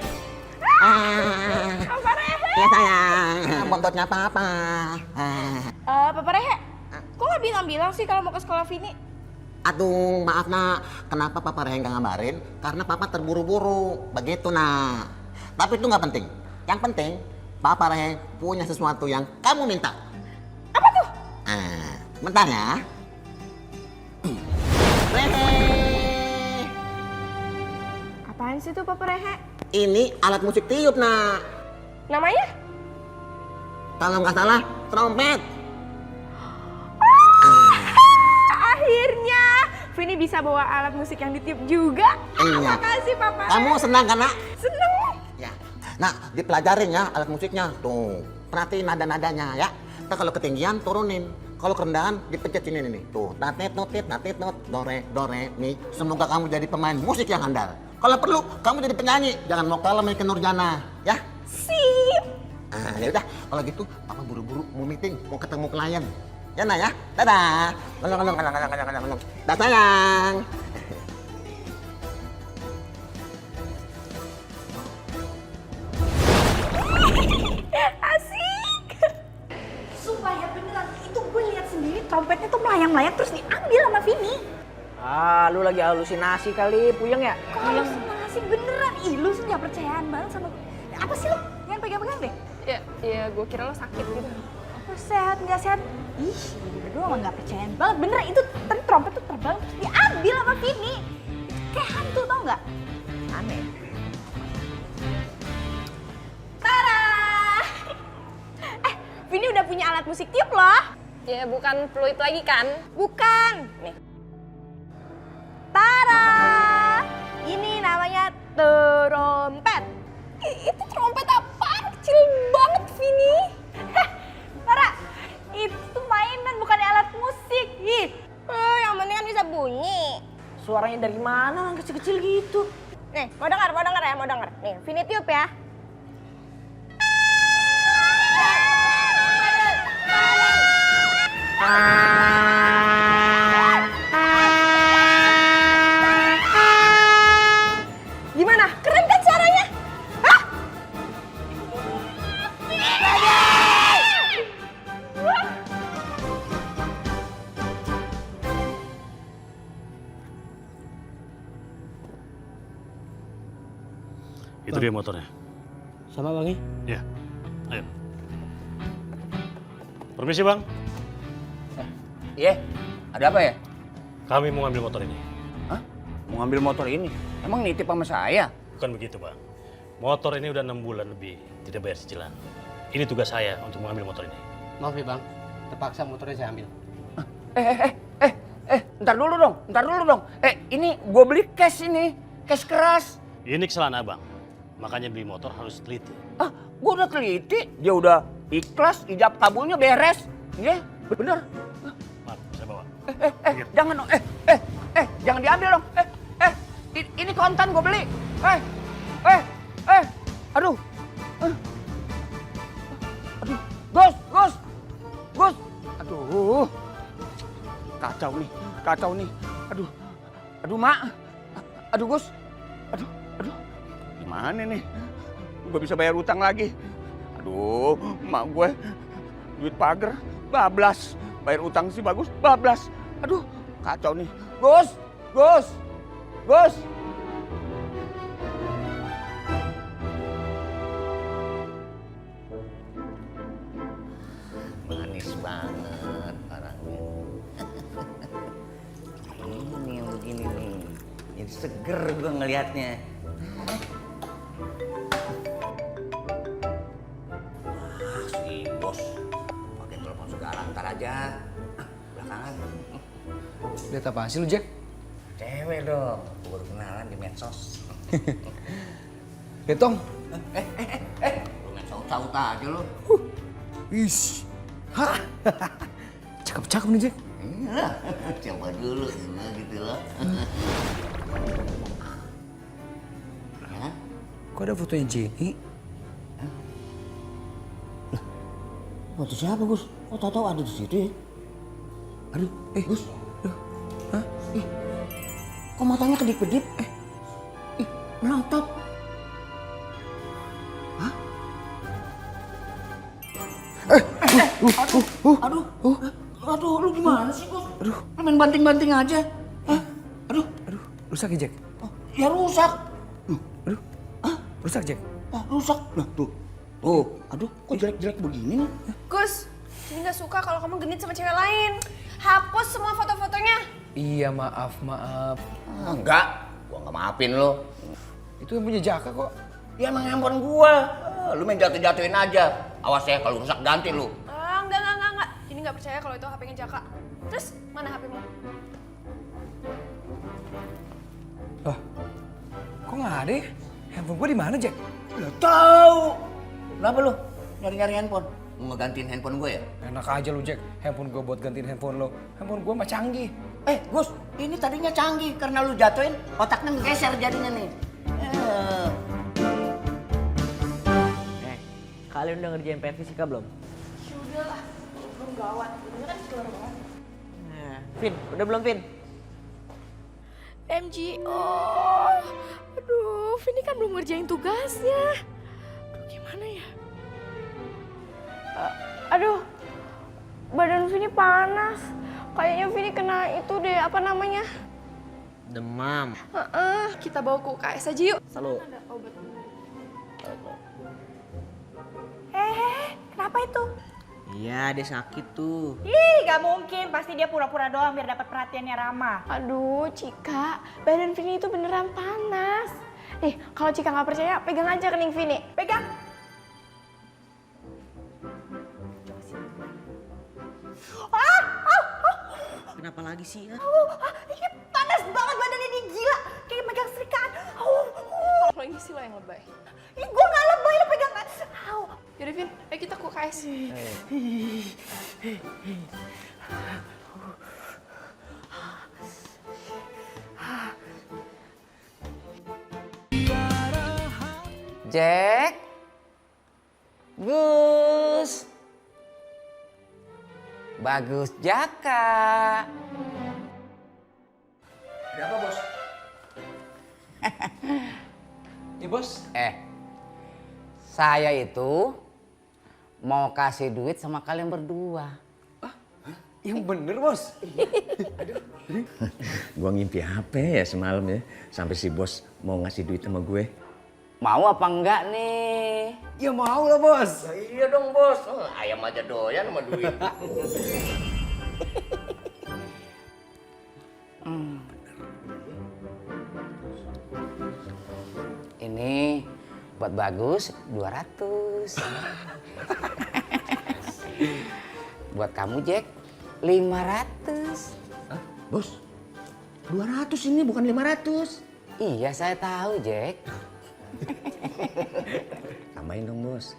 Papa Rehe! Ya sayang, Bontotnya Papa. Papa Rehe, kok nggak bilang-bilang sih kalau mau ke sekolah Vini? Aduh, maaf nak, kenapa Papa Rehe nggak ngabarin? Karena Papa terburu-buru, begitu nak. Tapi itu nggak penting. Yang penting, Papa Rehe punya sesuatu yang kamu minta. Apa tuh? Bentar ya. Rehe. Apaan sih tuh Papa Rehe? Ini alat musik tiup nak. Namanya? Kalau nggak salah, trompet. Akhirnya Vini bisa bawa alat musik yang ditiup juga. Iya. Makasih Papa. Kamu senang kan nak? Seneng. Ya. Nah, dipelajarin ya alat musiknya. Tuh, perhatiin nada-nadanya ya. Ntar kalau ketinggian turunin. Kalau kerendahan dipencet sini nih. Tuh, natit notit, do re mi. Semoga kamu jadi pemain musik yang handal. Kalau perlu kamu jadi penyanyi. Jangan mau kalah sama Nurjana, ya? Sip. Ya udah, kalau gitu Papa buru-buru mau meeting, mau ketemu klien. Ya nak ya. Dadah. Ngomong. Dah sayang. Asik. Sumpah ya beneran, itu gue lihat sendiri trompetnya tuh melayang-layang terus diambil sama Vini. Lu lagi halusinasi kali, puyeng ya? Kok halusinasi beneran? Ih, lu sih gak percayaan banget sama gue. Apa sih lu? Jangan pegang-pegang deh. Ya, gue kira lo sakit gitu. Apa sehat, nggak sehat? Ih, berdua mah gak percayaan banget. Beneran, itu tadi trompet tuh terbang terus diambil sama Vini. Kayak hantu tau nggak? Aneh. Tara! Vini udah punya alat musik tiup loh. Ya, bukan fluid lagi kan? Bukan. Nih. Tara! Ini namanya trompet. Itu trompet apaan? Kecil banget, Vini. Tara, itu mainan bukan alat musik. Ih. Yang penting kan bisa bunyi. Suaranya dari mana yang kecil-kecil gitu? Nih, mau denger ya, mau denger. Nih, Vini tiup ya. Gimana? Keren kan suaranya? Hah? Itu dia motornya. Sama Bang ya? Ya, ayo. Permisi Bang, Iya, ada apa ya? kami mau ngambil motor ini. Hah? mau ngambil motor ini. Emang nitip sama saya? Bukan begitu, Bang. Motor ini udah 6 bulan lebih tidak bayar cicilan. Ini tugas saya untuk mengambil motor ini. Maaf ya Bang, terpaksa motornya saya ambil. Ntar dulu dong. Ini gue beli cash ini, cash keras. Ini kesalahan Abang. Makanya beli motor harus teliti. Gue udah teliti, dia udah ikhlas, ijab kabulnya beres. Iya, bener. Maaf, saya bawa. Jangan dong, jangan diambil dong. Ini kontan gue beli. Aduh. Gus. Aduh. Kacau nih. Aduh, Mak. Aduh, Gus. Aduh. Gimana nih? Gue bisa bayar utang lagi. Aduh, Mak gue duit pagar bablas. Bayar utang sih bagus, bablas. Aduh, kacau nih. Gus. Manis banget orangnya. Ini yang begini nih. Jadi seger gue ngelihatnya. Si bos pakai telepon segala, ntar aja. Belakangan. Lihat apaan sih lu, Jack? Cewek dong, gue baru kenalan di medsos. Betong. Lu main saut-saut aja lu. Ish. Hah? Cakep nih, Jack. Iya, coba dulu gitu loh. Ya? Kok ada fotonya Jenny? Foto siapa, Gus? Kok tahu ada di situ ya? Aduh, Gus. Kok matanya kedip-kedip? Melotot. Aduh, lu gimana sih, Gus? Aduh. Main banting-banting aja. Aduh. Rusak ya, Jack? Ya rusak. Rusak, Jack? Rusak. Nah, tuh. Aduh, kok jelek-jelek begini nih? Gus, Vini gak suka kalau kamu genit sama cewek lain. Hapus semua foto-fotonya. Iya, maaf. Enggak, gua nggak maafin lo. Itu yang punya Jaka kok. Ya emang handphone gua. Lu main jatuh-jatuhin aja. Awas ya, kalau rusak ganti lu. Enggak. Ini gak percaya kalau itu HP-nya Jaka. Terus, mana HP-mu? Lah, kok nggak ada ya? Handphone gua di mana, Jack? Udah tahu. Kenapa lu nyari-nyari handphone? Mau ngegantiin handphone gue ya? Enak aja lu, Jack. Handphone gua buat gantiin handphone lo. Handphone gua mah canggih. Gus, ini tadinya canggih karena lu jatuhin, otaknya ngegeser jadinya nih. Kalian udah ngerjain PR fisika belum? Udah lah, belum gawat. Ini kan keluar banget. Nah, Vin, udah belum Vin? MGO. Aduh, Vini kan belum ngerjain tugasnya. Aduh, gimana ya? Aduh, badan Vini panas. Kayaknya Vini kena itu deh, apa namanya? Demam. Kita bawa ke UKS aja yuk. Selalu. Ada obat. Kenapa itu? Iya, dia sakit tuh. Ih, gak mungkin. Pasti dia pura-pura doang biar dapat perhatiannya Rama. Aduh, Cika, badan Vini itu beneran panas. Nih, kalau Cika nggak percaya, pegang aja kening Vini. Pegang. Kenapa lagi sih ya? Ini panas banget badan ini, gila. Kayak megang serikaan. Kalau ini sih lo yang lebay. Ih, gue gak lebay, lo pegang. Yaudah, Vin, ayo kita ke UKS. Jack. Gus. Bagus Jaka. Ada apa, Bos? Iya, Bos. Saya itu mau kasih duit sama kalian berdua. Yang bener, Bos. Gua ngimpi apa ya semalam ya, sampai si bos mau ngasih duit sama gue. Mau apa enggak nih? Ya mau lah, Bos. Iya dong, Bos. Ayam aja doyan sama duit. Ini buat Bagus 200. Buat kamu Jack 500. Hah, Bos? 200 ini bukan 500. Iya saya tahu Jack. Tambahin dong, Bos.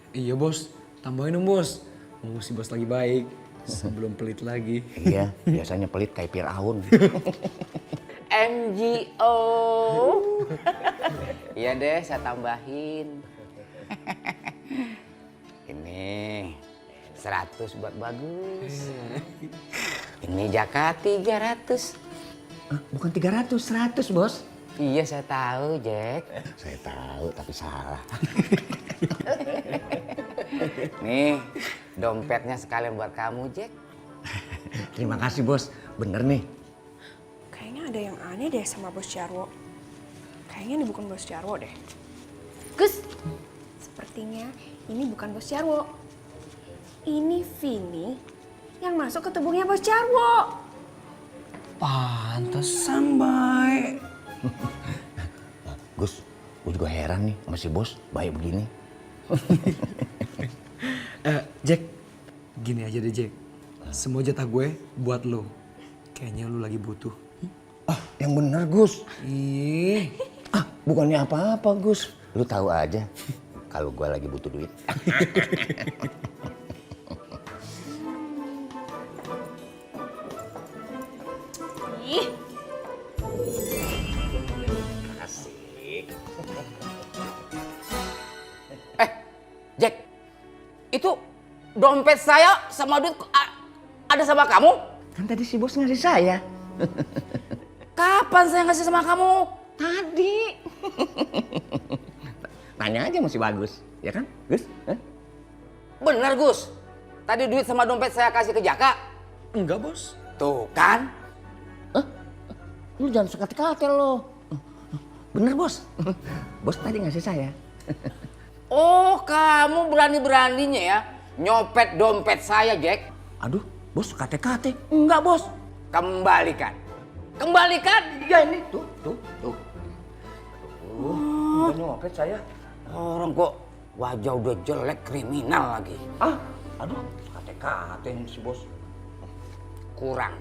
Iya bos, tambahin dong bos. Mau si bos lagi baik, sebelum pelit lagi. Iya, biasanya pelit kayak Firaun. MGO. Iya deh, saya tambahin. Ini 100 buat Bagus. Ini Jaka 300. Bukan 300, 100, Bos. Iya, saya tahu, Jack. Saya tahu, tapi salah. Nih, dompetnya sekalian buat kamu, Jack. Terima kasih, Bos. Bener nih. Kayaknya ada yang aneh deh sama Bos Jarwo. Kayaknya ini bukan Bos Jarwo deh. Gus, sepertinya ini bukan Bos Jarwo. Ini Vini yang masuk ke tubuhnya Bos Jarwo. Pantesan baik. Gus, gue juga heran nih sama si Bos baik begini. Jack, gini aja deh Jack. Semua jatah gue buat lo. Kayaknya lo lagi butuh. Yang bener, Gus. Ih. Bukannya apa-apa, Gus. Lu tahu aja kalau gue lagi butuh duit. Ih, Asik. Jack, itu dompet saya sama duit ada sama kamu? Kan tadi si Bos ngasih saya. Kapan saya ngasih sama kamu? Tadi. Tanya aja masih bagus, ya kan, Gus? Hah? Bener, Gus. Tadi duit sama dompet saya kasih ke Jaka. Enggak bos. Tuh kan? Lu jangan suka katel lo. Bener, Bos. Bos tadi ngasih saya. Oh, kamu berani-beraninya ya nyopet dompet saya, Jack. Aduh, Bos kate-kate. Enggak, Bos. Kembalikan. Kembalikan. Ya ini, tuh. Udah nyopet saya. Orang kok wajah udah jelek, kriminal lagi. Aduh, kate-kate nih si Bos. Kurang.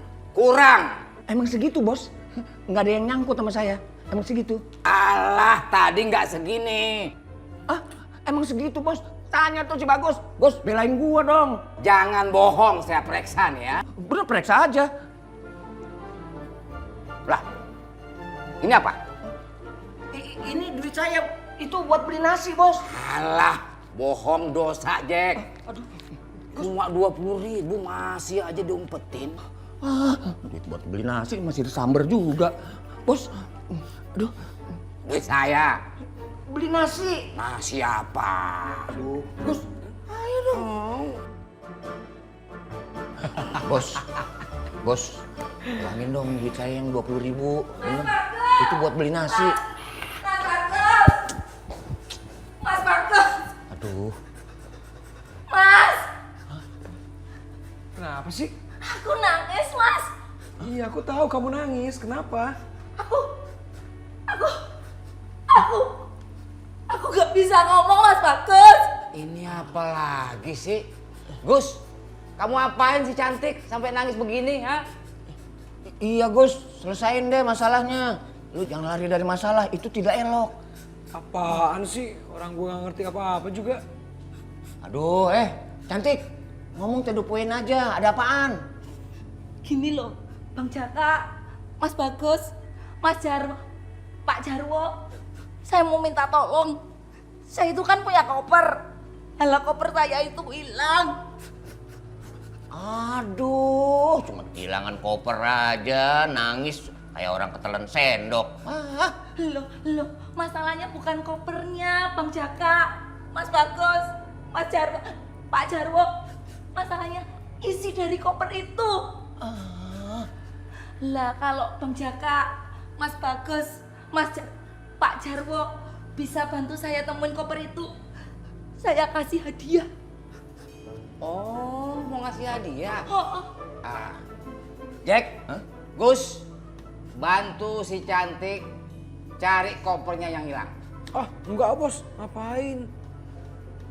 Emang segitu, Bos? Nggak ada yang nyangkut sama saya. Emang segitu? Alah, tadi nggak segini. Emang segitu, Bos? Tanya tuh si Bagus. Bos, belain gua dong. Jangan bohong, saya periksa nih ya. Bener, periksa aja. Lah, ini apa? Ini duit saya. Itu buat beli nasi, Bos. Alah, bohong dosa, Jack. Cuma 20.000 masih aja diumpetin. Duit buat beli nasi masih disamber juga. Bos, aduh. Duit saya. Beli nasi. Nasi apa? Aduh, Bos. Ayo dong. Bos, ulangin dong duit saya yang 20.000. Bener. Itu buat beli nasi. Mas Bagus. Aduh. Mas, Kenapa sih? aku nangis, Mas. Iya aku tahu kamu nangis. Kenapa? Aku gak bisa ngomong, Mas Bagus. Ini apa lagi sih? Gus, kamu apain sih cantik sampai nangis begini, ha? Iya, Gus. Selesain deh masalahnya. Lu jangan lari dari masalah. Itu tidak elok. Apaan sih? Orang gue gak ngerti apa-apa juga. Aduh, cantik. Ngomong to the point aja. Ada apaan? Gini loh, Bang Jaka, Mas Bagus, Mas Jarwo, Pak Jarwo. Saya mau minta tolong. Saya itu kan punya koper. Lah koper saya itu hilang. Aduh, cuma kehilangan koper aja, nangis kayak orang ketelan sendok. Loh, masalahnya bukan kopernya, Bang Jaka, Mas Bagus, Mas Jarwo, Pak Jarwo. Masalahnya isi dari koper itu. Lah kalau Bang Jaka, Mas Bagus, Pak Jarwo bisa bantu saya temuin koper itu, saya kasih hadiah. Oh, mau ngasih hadiah? Oh. Jack, Gus, bantu si cantik cari kopernya yang hilang. Ah, enggak bos, ngapain?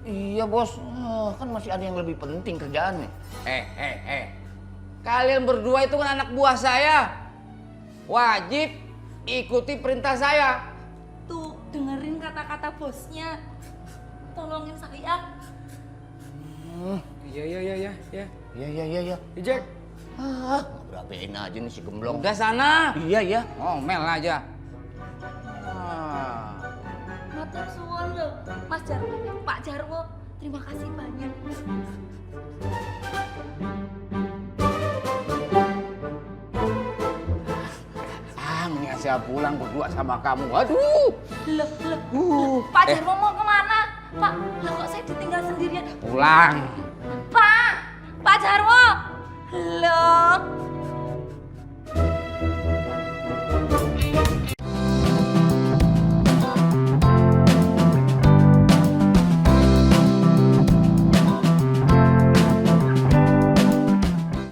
Iya bos, kan masih ada yang lebih penting kerjaannya. Kalian berdua itu kan anak buah saya. Wajib ikuti perintah saya. Tuh, dengerin kata-kata bosnya. Tolongin saya. Iya. Iya. Jack. Berabein aja nih si gemblong. Udah sana. Iya. Ngomel aja. Matur suwun loh, Mas Jarwo, Pak Jarwo. Terima kasih banyak. Mendingan saya pulang berdua sama kamu. Waduh. Loh. Pak Jarwo mau kemana? Pak, lah kok saya ditinggal sendirian? Pulang. Pak Jarwo. Loh,